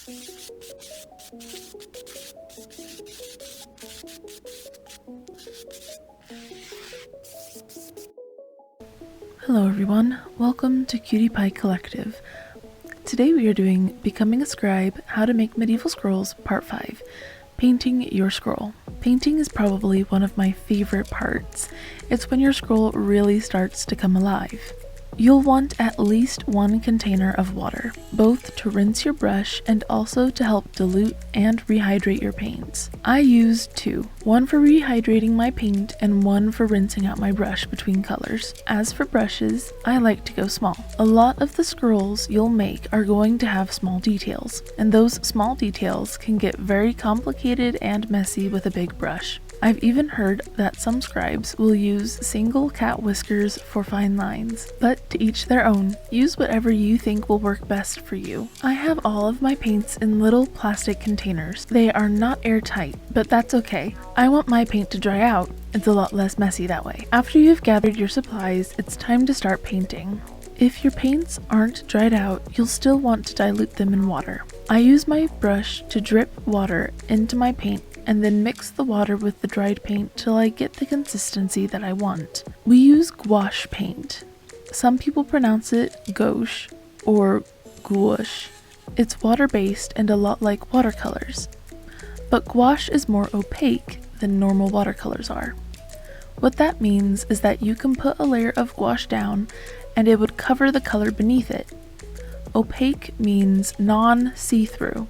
Hello everyone, welcome to Cutie Pie Collective. Today we are doing Becoming a Scribe, How to Make Medieval Scrolls Part 5, Painting Your Scroll. Painting is probably one of my favorite parts. It's when your scroll really starts to come alive. You'll want at least one container of water, both to rinse your brush and also to help dilute and rehydrate your paints. I use two, one for rehydrating my paint and one for rinsing out my brush between colors. As for brushes, I like to go small. A lot of the scrolls you'll make are going to have small details, and those small details can get very complicated and messy with a big brush. I've even heard that some scribes will use single cat whiskers for fine lines, but to each their own. Use whatever you think will work best for you. I have all of my paints in little plastic containers. They are not airtight, but that's okay. I want my paint to dry out. It's a lot less messy that way. After you've gathered your supplies, it's time to start painting. If your paints aren't dried out, you'll still want to dilute them in water. I use my brush to drip water into my paint and then mix the water with the dried paint till I get the consistency that I want. We use gouache paint. Some people pronounce it gouache or gouache. It's water-based and a lot like watercolors, but gouache is more opaque than normal watercolors are. What that means is that you can put a layer of gouache down and it would cover the color beneath it. Opaque means non-see-through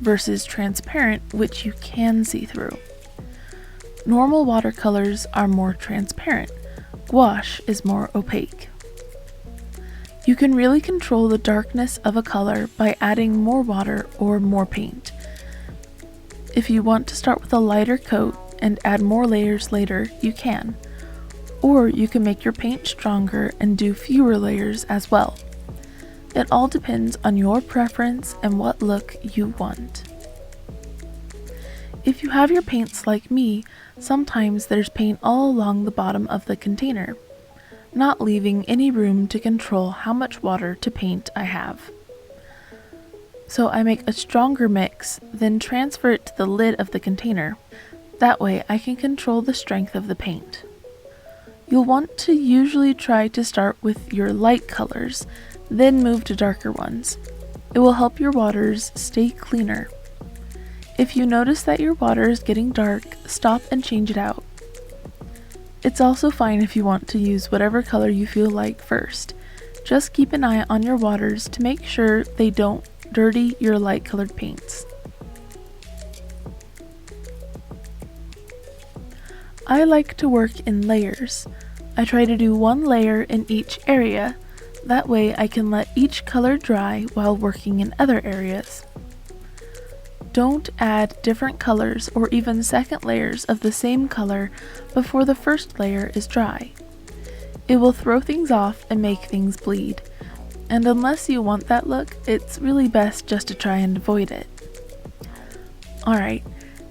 versus transparent, which you can see through. Normal watercolors are more transparent. Gouache is more opaque. You can really control the darkness of a color by adding more water or more paint. If you want to start with a lighter coat and add more layers later, you can. Or you can make your paint stronger and do fewer layers as well. It all depends on your preference and what look you want. If you have your paints like me, sometimes there's paint all along the bottom of the container, not leaving any room to control how much water to paint I have. So I make a stronger mix, then transfer it to the lid of the container. That way I can control the strength of the paint. You'll want to usually try to start with your light colors, then move to darker ones. It will help your waters stay cleaner. If you notice that your water is getting dark, stop and change it out. It's also fine if you want to use whatever color you feel like first. Just keep an eye on your waters to make sure they don't dirty your light colored paints. I like to work in layers. I try to do one layer in each area. That way I can let each color dry while working in other areas. Don't add different colors or even second layers of the same color before the first layer is dry. It will throw things off and make things bleed. And unless you want that look, it's really best just to try and avoid it. Alright,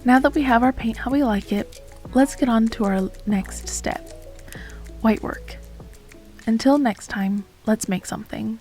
now that we have our paint how we like it, let's get on to our next step, white work. Until next time, let's make something.